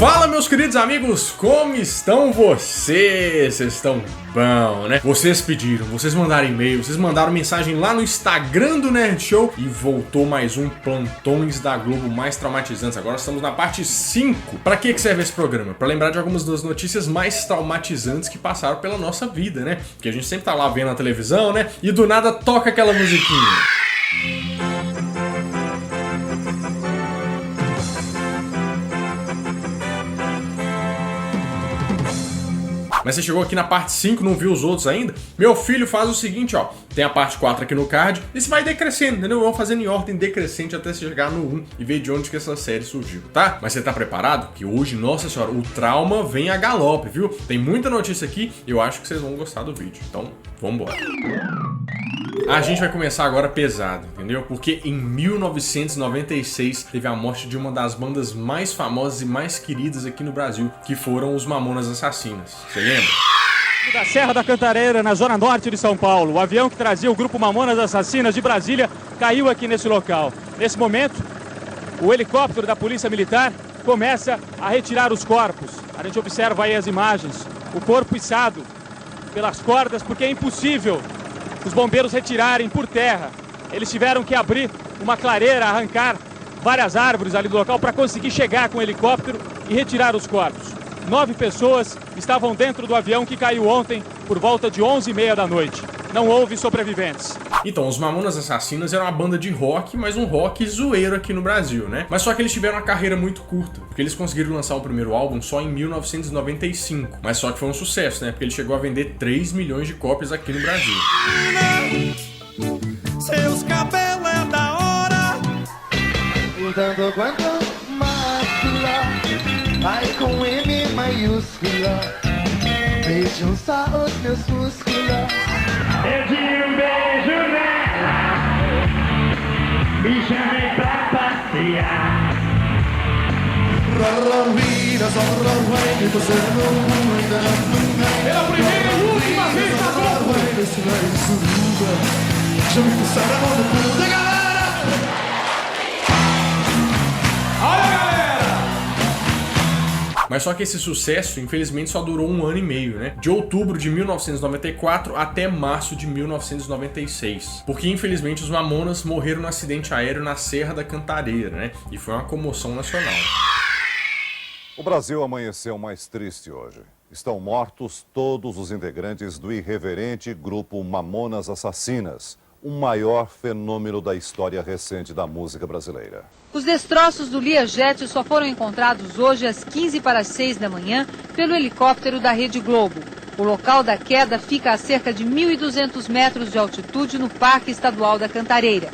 Fala, meus queridos amigos, como estão vocês? Vocês estão bom, né? Vocês pediram, vocês mandaram e-mail, vocês mandaram mensagem lá no Instagram do Nerd Show e voltou mais um Plantões da Globo mais traumatizantes. Agora estamos na parte 5. Pra que serve esse programa? Pra lembrar de algumas das notícias mais traumatizantes que passaram pela nossa vida, né? Porque a gente sempre tá lá vendo a televisão, né? E do nada toca aquela musiquinha. Mas você chegou aqui na parte 5, não viu os outros ainda? Meu filho faz o seguinte, ó. Tem a parte 4 aqui no card e você vai decrescendo, entendeu? Vamos fazendo em ordem decrescente até você chegar no 1 e ver de onde que essa série surgiu, tá? Mas você tá preparado? Porque hoje, nossa senhora, o trauma vem a galope, viu? Tem muita notícia aqui e eu acho que vocês vão gostar do vídeo. Então, vambora. A gente vai começar agora pesado, entendeu? Porque em 1996 teve a morte de uma das bandas mais famosas e mais queridas aqui no Brasil, que foram os Mamonas Assassinas. Você lembra? Da Serra da Cantareira, na zona norte de São Paulo. O avião que trazia o grupo Mamonas Assassinas de Brasília caiu aqui nesse local. Nesse momento, o helicóptero da Polícia Militar começa a retirar os corpos. A gente observa aí as imagens. O corpo içado pelas cordas, porque é impossível os bombeiros retirarem por terra. Eles tiveram que abrir uma clareira, arrancar várias árvores ali do local para conseguir chegar com o helicóptero e retirar os corpos. 9 pessoas estavam dentro do avião que caiu ontem por volta de 11h30 da noite. Não houve sobreviventes. Então, os Mamonas Assassinas eram uma banda de rock, mas um rock zoeiro aqui no Brasil, né? Mas só que eles tiveram uma carreira muito curta, porque eles conseguiram lançar o primeiro álbum só em 1995. Mas só que foi um sucesso, né? Porque ele chegou a vender 3 milhões de cópias aqui no Brasil. Seus cabelos é da hora. Tanto quanto mácula, ai com M maiúscula, vejam só os meus músculos. Eu de um beijo nela, me chamei pra passear. Pela primeira e última vez na Globo. Chame pro sarau do pulo da galera. Olha, galera! Mas só que esse sucesso, infelizmente, só durou 1 ano e meio, né? De outubro de 1994 até março de 1996. Porque, infelizmente, os Mamonas morreram no acidente aéreo na Serra da Cantareira, né? E foi uma comoção nacional. O Brasil amanheceu mais triste hoje. Estão mortos todos os integrantes do irreverente grupo Mamonas Assassinas, o maior fenômeno da história recente da música brasileira. Os destroços do Learjet só foram encontrados hoje às 15h45 da manhã pelo helicóptero da Rede Globo. O local da queda fica a cerca de 1.200 metros de altitude no Parque Estadual da Cantareira.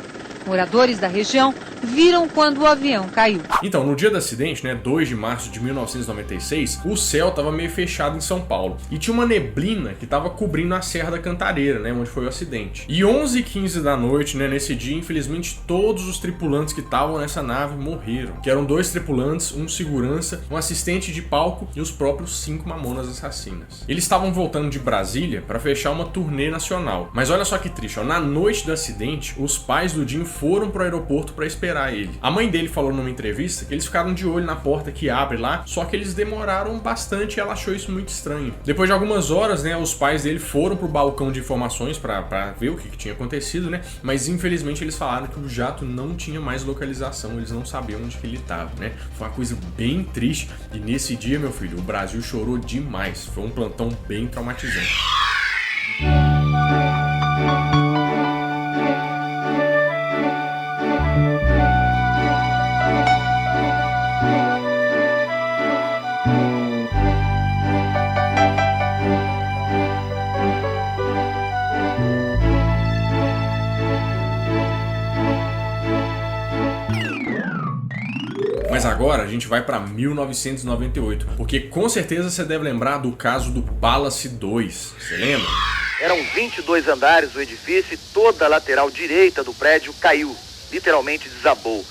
Moradores da região viram quando o avião caiu. Então, no dia do acidente, né, 2 de março de 1996, o céu estava meio fechado em São Paulo e tinha uma neblina que estava cobrindo a Serra da Cantareira, né, onde foi o acidente. E 11h15 da noite, né, nesse dia, infelizmente, todos os tripulantes que estavam nessa nave morreram. Que eram 2 tripulantes, um segurança, um assistente de palco e os próprios 5 Mamonas Assassinas. Eles estavam voltando de Brasília para fechar uma turnê nacional. Mas olha só que triste, ó, na noite do acidente, os pais do Dinho foram pro aeroporto para esperar ele. A mãe dele falou numa entrevista que eles ficaram de olho na porta que abre lá, só que eles demoraram bastante e ela achou isso muito estranho. Depois de algumas horas, né, os pais dele foram pro balcão de informações para ver o que tinha acontecido, né? Mas infelizmente eles falaram que o jato não tinha mais localização, eles não sabiam onde que ele estava, né? Foi uma coisa bem triste e nesse dia, meu filho, o Brasil chorou demais. Foi um plantão bem traumatizante. Mas agora a gente vai para 1998, porque com certeza você deve lembrar do caso do Palace 2, você lembra? Eram 22 andares o edifício e toda a lateral direita do prédio caiu, literalmente desabou.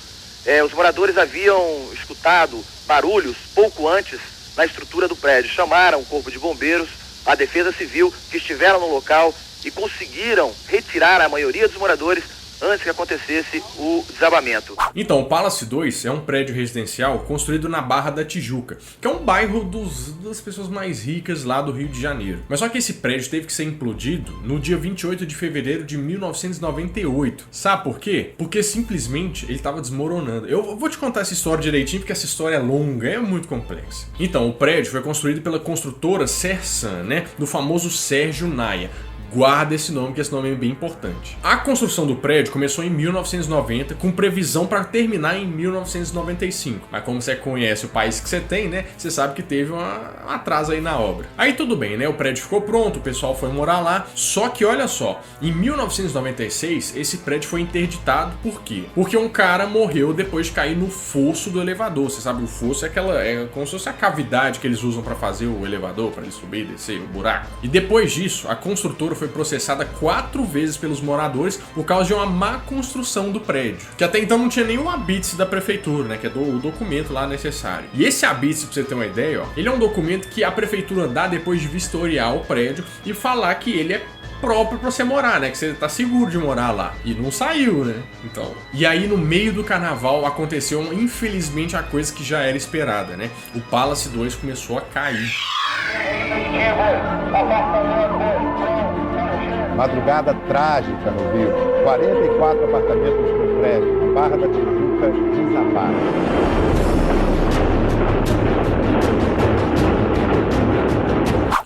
Os moradores haviam escutado barulhos pouco antes na estrutura do prédio, chamaram o corpo de bombeiros, a defesa civil, que estiveram no local e conseguiram retirar a maioria dos moradores antes que acontecesse o desabamento. Então, o Palace 2 é um prédio residencial construído na Barra da Tijuca, que é um bairro das pessoas mais ricas lá do Rio de Janeiro. Mas só que esse prédio teve que ser implodido no dia 28 de fevereiro de 1998. Sabe por quê? Porque simplesmente ele estava desmoronando. Eu vou te contar essa história direitinho, porque essa história é longa, é muito complexa. Então, o prédio foi construído pela construtora Sersan, né, do famoso Sérgio Naia. Guarda esse nome, que esse nome é bem importante. A construção do prédio começou em 1990, com previsão para terminar em 1995. Mas como você conhece o país que você tem, né? Você sabe que teve um atraso aí na obra. Aí tudo bem, né? O prédio ficou pronto, o pessoal foi morar lá. Só que olha só, em 1996 esse prédio foi interditado. Por quê? Porque um cara morreu depois de cair no fosso do elevador. Você sabe, o fosso é como se fosse a cavidade que eles usam para fazer o elevador, para ele subir e descer o buraco. E depois disso, a construtora foi processada 4 vezes pelos moradores por causa de uma má construção do prédio, que até então não tinha nenhum habite da prefeitura, né, que é o documento lá necessário. E esse habite, pra você ter uma ideia, ó, ele é um documento que a prefeitura dá depois de vistoriar o prédio e falar que ele é próprio pra você morar, né? Que você tá seguro de morar lá. E não saiu, né? Então. E aí, no meio do carnaval, aconteceu, infelizmente, a coisa que já era esperada, né? O Palace 2 começou a cair. Madrugada trágica no Rio. 44 apartamentos no prédio. Barra da Tijuca desabaram.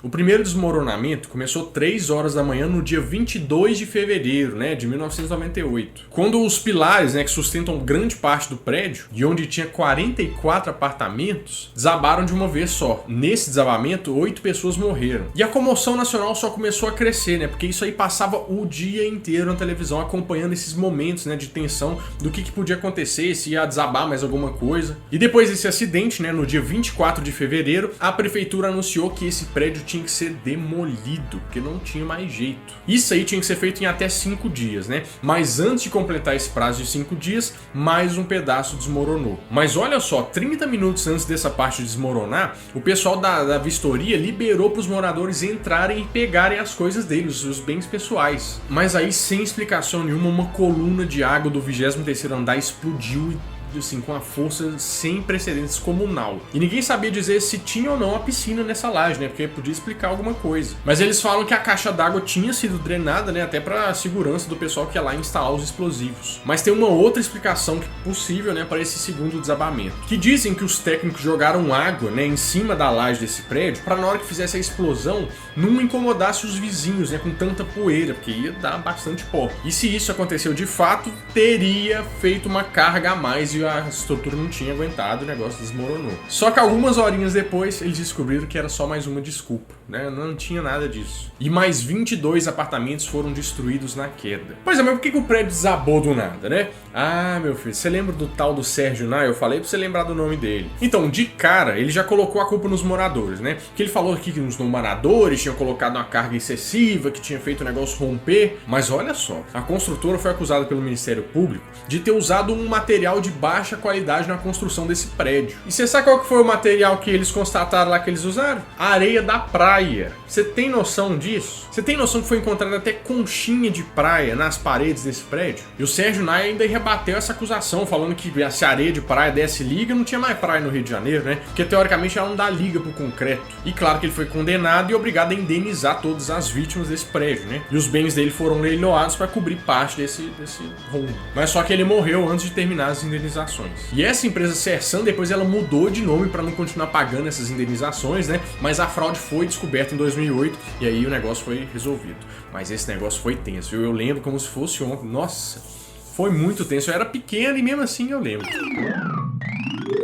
O primeiro desmoronamento começou 3 horas da manhã no dia 22 de fevereiro, né, de 1998. Quando os pilares, né, que sustentam grande parte do prédio, e onde tinha 44 apartamentos, desabaram de uma vez só. Nesse desabamento, 8 pessoas morreram. E a comoção nacional só começou a crescer, né, porque isso aí passava o dia inteiro na televisão acompanhando esses momentos, né, de tensão do que podia acontecer, se ia desabar mais alguma coisa. E depois desse acidente, né, no dia 24 de fevereiro, a prefeitura anunciou que esse prédio tinha que ser demolido, porque não tinha mais jeito. Isso aí tinha que ser feito em até 5 dias, né? Mas antes de completar esse prazo de 5 dias, mais um pedaço desmoronou. Mas olha só, 30 minutos antes dessa parte desmoronar, o pessoal da vistoria liberou para os moradores entrarem e pegarem as coisas deles, os bens pessoais. Mas aí, sem explicação nenhuma, uma coluna de água do 23º andar explodiu assim, com uma força sem precedentes descomunal. E ninguém sabia dizer se tinha ou não a piscina nessa laje, né? Porque podia explicar alguma coisa. Mas eles falam que a caixa d'água tinha sido drenada, né? Até para a segurança do pessoal que ia lá instalar os explosivos. Mas tem uma outra explicação possível, né? Para esse segundo desabamento. Que dizem que os técnicos jogaram água, né? Em cima da laje desse prédio, para na hora que fizesse a explosão, não incomodasse os vizinhos, né? Com tanta poeira, porque ia dar bastante pó. E se isso aconteceu de fato, teria feito uma carga a mais e a estrutura não tinha aguentado, o negócio desmoronou. Só que algumas horinhas depois, eles descobriram que era só mais uma desculpa, né? Não tinha nada disso. E mais 22 apartamentos foram destruídos na queda. Pois é, mas por que o prédio desabou do nada, né? Ah, meu filho, você lembra do tal do Sérgio Naia? Eu falei pra você lembrar do nome dele. Então, de cara, ele já colocou a culpa nos moradores, né? Porque ele falou aqui que os moradores tinham colocado uma carga excessiva, que tinha feito o negócio romper. Mas olha só, a construtora foi acusada pelo Ministério Público de ter usado um material de baixa qualidade na construção desse prédio. E você sabe qual que foi o material que eles constataram lá que eles usaram? A areia da praia. Você tem noção disso? Você tem noção que foi encontrada até conchinha de praia nas paredes desse prédio? E o Sérgio Naia ainda rebateu essa acusação, falando que se a areia de praia desse liga, não tinha mais praia no Rio de Janeiro, né? Porque teoricamente ela não dá liga pro concreto. E claro que ele foi condenado e obrigado a indenizar todas as vítimas desse prédio, né? E os bens dele foram leiloados para cobrir parte desse rombo. Mas só que ele morreu antes de terminar as indenizações. E essa empresa Sersan, depois ela mudou de nome para não continuar pagando essas indenizações, né? Mas a fraude foi descoberta em 2008 e aí o negócio foi resolvido. Mas esse negócio foi tenso, viu? Eu lembro como se fosse ontem. Nossa, foi muito tenso. Eu era pequeno e mesmo assim eu lembro.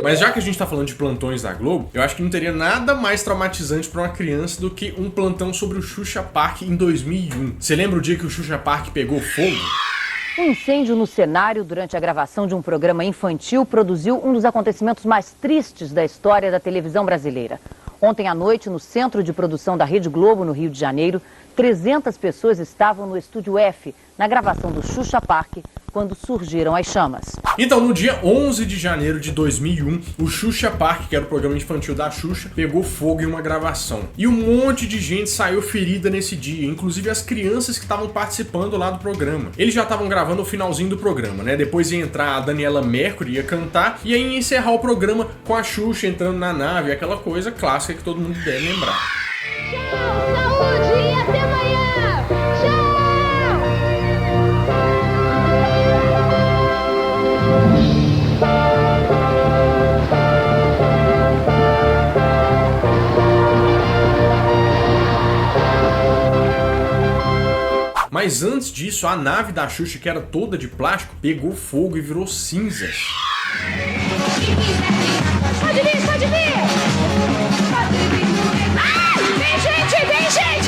Mas já que a gente tá falando de plantões da Globo, eu acho que não teria nada mais traumatizante pra uma criança do que um plantão sobre o Xuxa Park em 2001. Você lembra o dia que o Xuxa Park pegou fogo? Um incêndio no cenário durante a gravação de um programa infantil produziu um dos acontecimentos mais tristes da história da televisão brasileira. Ontem à noite, no centro de produção da Rede Globo, no Rio de Janeiro, 300 pessoas estavam no Estúdio F, na gravação do Xuxa Park, quando surgiram as chamas. Então, no dia 11 de janeiro de 2001, o Xuxa Park, que era o programa infantil da Xuxa, pegou fogo em uma gravação. E um monte de gente saiu ferida nesse dia, inclusive as crianças que estavam participando lá do programa. Eles já estavam gravando o finalzinho do programa, né? Depois ia entrar a Daniela Mercury, ia cantar, e aí ia encerrar o programa com a Xuxa entrando na nave, aquela coisa clássica que todo mundo deve lembrar. Tchau, saúde e até amanhã! Tchau! Mas antes disso, a nave da Xuxa, que era toda de plástico, pegou fogo e virou cinzas. Pode vir, pode vir! Ah, vem gente, vem gente!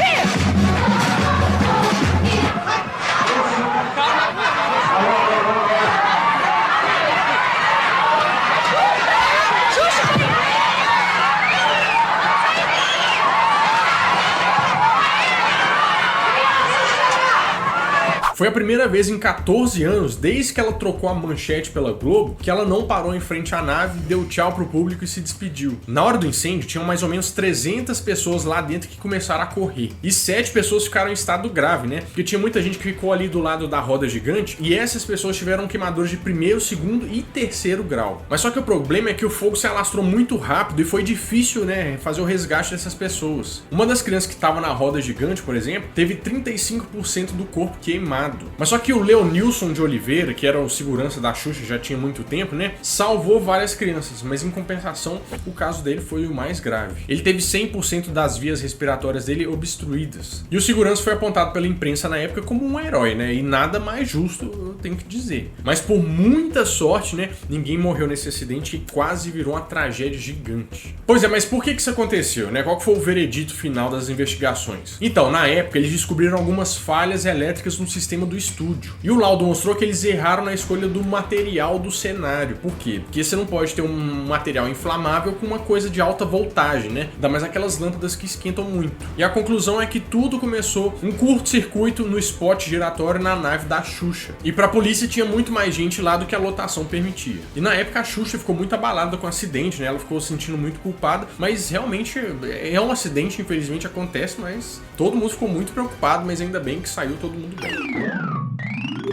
Foi a primeira vez em 14 anos, desde que ela trocou a manchete pela Globo, que ela não parou em frente à nave, deu tchau pro público e se despediu. Na hora do incêndio, tinham mais ou menos 300 pessoas lá dentro que começaram a correr. E 7 pessoas ficaram em estado grave, né? Porque tinha muita gente que ficou ali do lado da roda gigante, e essas pessoas tiveram queimaduras de primeiro, segundo e terceiro grau. Mas só que o problema é que o fogo se alastrou muito rápido e foi difícil, né, fazer o resgate dessas pessoas. Uma das crianças que estava na roda gigante, por exemplo, teve 35% do corpo queimado. Mas só que o Leonilson de Oliveira, que era o segurança da Xuxa já tinha muito tempo, né, salvou várias crianças, mas em compensação o caso dele foi o mais grave. Ele teve 100% das vias respiratórias dele obstruídas. E o segurança foi apontado pela imprensa na época como um herói, né, e nada mais justo, eu tenho que dizer. Mas por muita sorte, né, ninguém morreu nesse acidente que quase virou uma tragédia gigante. Pois é, mas por que isso aconteceu, né? Qual foi o veredito final das investigações? Então, na época, eles descobriram algumas falhas elétricas no sistema do estúdio. E o laudo mostrou que eles erraram na escolha do material do cenário. Por quê? Porque você não pode ter um material inflamável com uma coisa de alta voltagem, né? Ainda mais aquelas lâmpadas que esquentam muito. E a conclusão é que tudo começou um curto-circuito no spot giratório na nave da Xuxa. E pra polícia tinha muito mais gente lá do que a lotação permitia. E na época a Xuxa ficou muito abalada com o acidente, né? Ela ficou se sentindo muito culpada, mas realmente é um acidente, infelizmente acontece, mas todo mundo ficou muito preocupado, mas ainda bem que saiu todo mundo bem.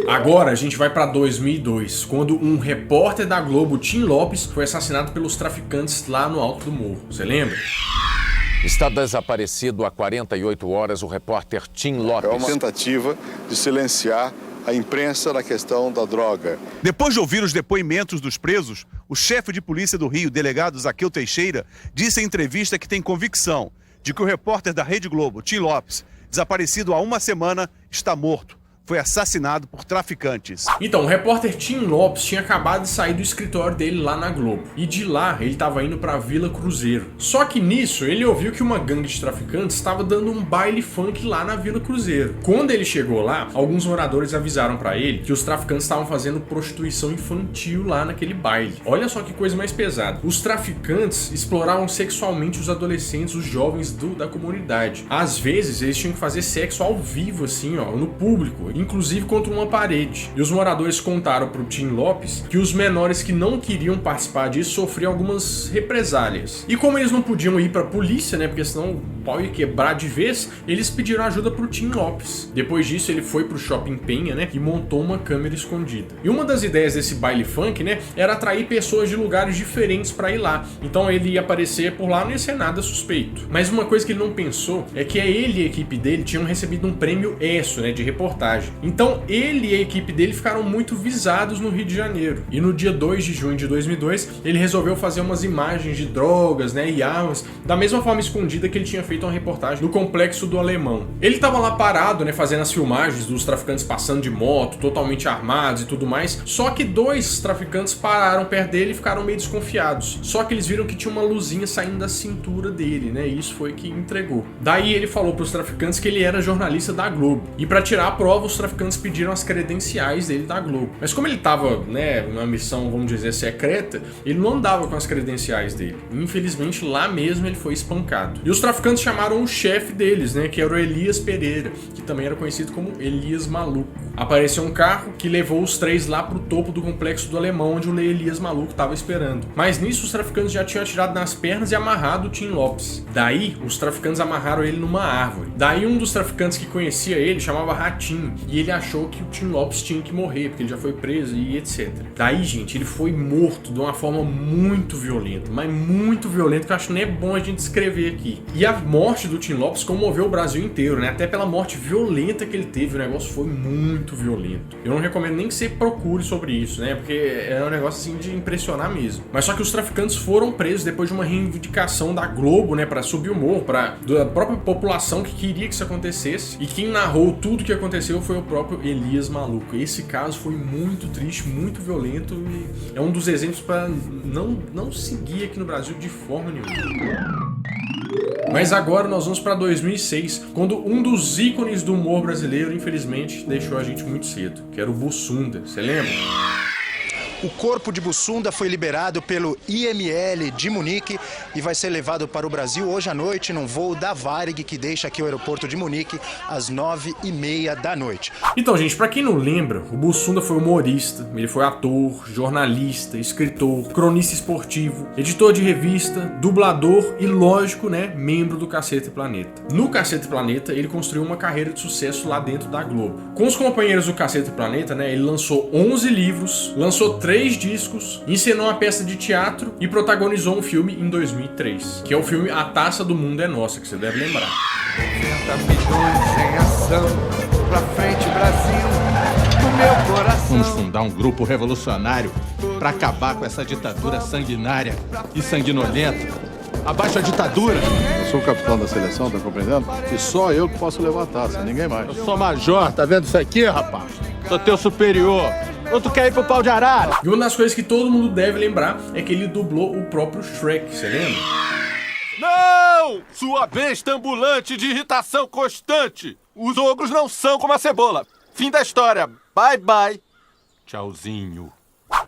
Agora a gente vai para 2002, quando um repórter da Globo, Tim Lopes, foi assassinado pelos traficantes lá no alto do morro. Você lembra? Está desaparecido há 48 horas o repórter Tim Lopes. É uma tentativa de silenciar a imprensa na questão da droga. Depois de ouvir os depoimentos dos presos, o chefe de polícia do Rio, delegado Zaqueu Teixeira, disse em entrevista que tem convicção de que o repórter da Rede Globo, Tim Lopes, desaparecido há uma semana, está morto. Foi assassinado por traficantes. Então, o repórter Tim Lopes tinha acabado de sair do escritório dele lá na Globo. E de lá, ele estava indo pra Vila Cruzeiro. Só que nisso, ele ouviu que uma gangue de traficantes estava dando um baile funk lá na Vila Cruzeiro. Quando ele chegou lá, alguns moradores avisaram pra ele que os traficantes estavam fazendo prostituição infantil lá naquele baile. Olha só que coisa mais pesada. Os traficantes exploravam sexualmente os adolescentes, os jovens da comunidade. Às vezes, eles tinham que fazer sexo ao vivo, assim, ó, no público, inclusive contra uma parede. E os moradores contaram pro Tim Lopes que os menores que não queriam participar disso sofriam algumas represálias. E como eles não podiam ir pra polícia, né, porque senão o pau ia quebrar de vez, eles pediram ajuda pro Tim Lopes. Depois disso, ele foi pro Shopping Penha, né, e montou uma câmera escondida. E uma das ideias desse baile funk, né, era atrair pessoas de lugares diferentes pra ir lá. Então ele ia aparecer por lá, não ia ser nada suspeito. Mas uma coisa que ele não pensou é que ele e a equipe dele tinham recebido um prêmio ESSO, né, de reportagem. Então ele e a equipe dele ficaram muito visados no Rio de Janeiro. E no dia 2 de junho de 2002, ele resolveu fazer umas imagens de drogas, né, e armas, da mesma forma escondida que ele tinha feito uma reportagem no Complexo do Alemão. Ele tava lá parado, né, fazendo as filmagens dos traficantes passando de moto, totalmente armados e tudo mais, só que 2 traficantes pararam perto dele e ficaram meio desconfiados. Só que eles viram que tinha uma luzinha saindo da cintura dele, né, e isso foi que entregou. Daí ele falou pros traficantes que ele era jornalista da Globo. E pra tirar a prova, os os traficantes pediram as credenciais dele da Globo. Mas como ele tava, né, numa missão, vamos dizer, secreta, ele não andava com as credenciais dele. Infelizmente, lá mesmo ele foi espancado. E os traficantes chamaram o chefe deles, né, que era o Elias Pereira, que também era conhecido como Elias Maluco. Apareceu um carro que levou os três lá pro topo do complexo do Alemão, onde o Elias Maluco estava esperando. Mas nisso os traficantes já tinham atirado nas pernas e amarrado o Tim Lopes. Daí, os traficantes amarraram ele numa árvore. Daí um dos traficantes que conhecia ele chamava Ratinho, e ele achou que o Tim Lopes tinha que morrer, porque ele já foi preso e etc. Daí, gente, ele foi morto de uma forma muito violenta, mas muito violenta, que eu acho que nem é bom a gente descrever aqui. E a morte do Tim Lopes comoveu o Brasil inteiro, né? Até pela morte violenta que ele teve, o negócio foi muito violento. Eu não recomendo nem que você procure sobre isso, né? Porque é um negócio assim de impressionar mesmo. Mas só que os traficantes foram presos depois de uma reivindicação da Globo, né? Pra subir o morro, da própria população que queria que isso acontecesse. E quem narrou tudo que aconteceu foi o próprio Elias Maluco. Esse caso foi muito triste, muito violento e é um dos exemplos para não seguir aqui no Brasil de forma nenhuma. Mas agora nós vamos para 2006, quando um dos ícones do humor brasileiro, infelizmente, deixou a gente muito cedo, que era o Bussunda. Você lembra? O corpo de Bussunda foi liberado pelo IML de Munique e vai ser levado para o Brasil hoje à noite num voo da Varig, que deixa aqui o aeroporto de Munique às 9h30 da noite. Então, gente, pra quem não lembra, o Bussunda foi humorista, ele foi ator, jornalista, escritor, cronista esportivo, editor de revista, dublador e, lógico, né, membro do Cacete Planeta. No Cacete Planeta, ele construiu uma carreira de sucesso lá dentro da Globo. Com os companheiros do Cacete Planeta, né, ele lançou 11 livros, lançou 3 discos, encenou uma peça de teatro e protagonizou um filme em 2003, que é o filme A Taça do Mundo é Nossa, que você deve lembrar. 90 milhões em ação, pra frente Brasil, no meu coração. Vamos fundar um grupo revolucionário pra acabar com essa ditadura sanguinária e sanguinolenta. Abaixo a ditadura! Eu sou o capitão da seleção, tá compreendendo? E só eu que posso levar a taça, ninguém mais. Eu sou major, tá vendo isso aqui, rapaz? Sou teu superior. Ou tu quer ir pro pau de arara? E uma das coisas que todo mundo deve lembrar é que ele dublou o próprio Shrek, você lembra? Não! Sua besta ambulante de irritação constante! Os ogros não são como a cebola. Fim da história. Bye, bye. Tchauzinho.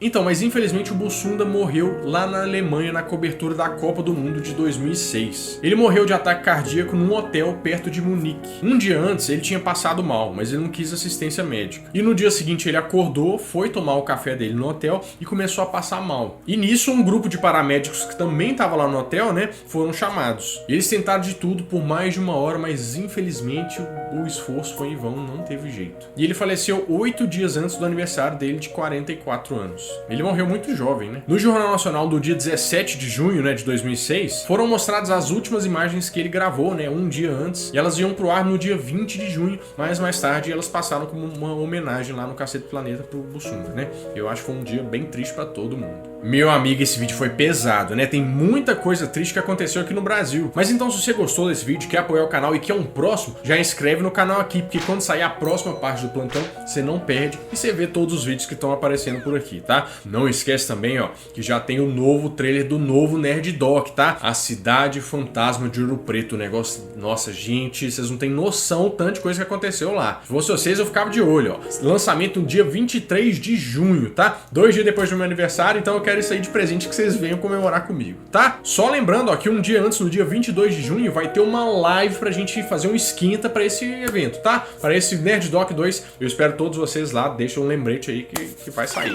Então, mas infelizmente o Bussunda morreu lá na Alemanha na cobertura da Copa do Mundo de 2006. Ele morreu de ataque cardíaco num hotel perto de Munique. Um dia antes ele tinha passado mal, mas ele não quis assistência médica. E no dia seguinte ele acordou, foi tomar o café dele no hotel e começou a passar mal. E nisso um grupo de paramédicos que também estava lá no hotel, né, foram chamados. E eles tentaram de tudo por mais de 1 hora, mas infelizmente o esforço foi em vão, não teve jeito. E ele faleceu 8 dias antes do aniversário dele de 44 anos. Ele morreu muito jovem, né? No Jornal Nacional do dia 17 de junho, né, de 2006, foram mostradas as últimas imagens que ele gravou, né, um dia antes, e elas iam pro ar no dia 20 de junho, mas mais tarde elas passaram como uma homenagem lá no Cacete Planeta pro Bussunda, né? Eu acho que foi um dia bem triste pra todo mundo. Meu amigo, esse vídeo foi pesado, né? Tem muita coisa triste que aconteceu aqui no Brasil. Mas então, se você gostou desse vídeo, quer apoiar o canal e quer um próximo, já inscreve no canal aqui, porque quando sair a próxima parte do plantão, você não perde e você vê todos os vídeos que estão aparecendo por aqui, tá? Não esquece também, ó, que já tem o novo trailer do novo Nerd Doc, tá? A Cidade Fantasma de Ouro Preto, o negócio... Nossa, gente, vocês não têm noção o tanto de coisa que aconteceu lá. Se fosse vocês, eu ficava de olho, ó. Lançamento no dia 23 de junho, tá? 2 dias depois do meu aniversário, então eu quero isso aí de presente que vocês venham comemorar comigo, tá? Só lembrando, ó, que um dia antes, no dia 22 de junho, vai ter uma live pra gente fazer um esquenta pra esse evento, tá? Para esse Nerd Doc 2, eu espero todos vocês lá, deixa um lembrete aí que vai sair.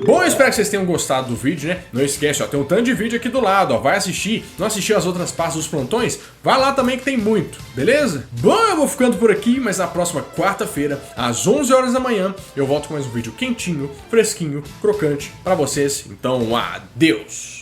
Bom, eu espero que vocês tenham gostado do vídeo, né? Não esquece, ó, tem um tanto de vídeo aqui do lado, ó. Vai assistir, não assistiu as outras partes dos plantões? Vai lá também que tem muito, beleza? Bom, eu vou ficando por aqui, mas na próxima quarta-feira, às 11 horas da manhã, eu volto com mais um vídeo quentinho, fresquinho, crocante pra vocês. Então, adeus!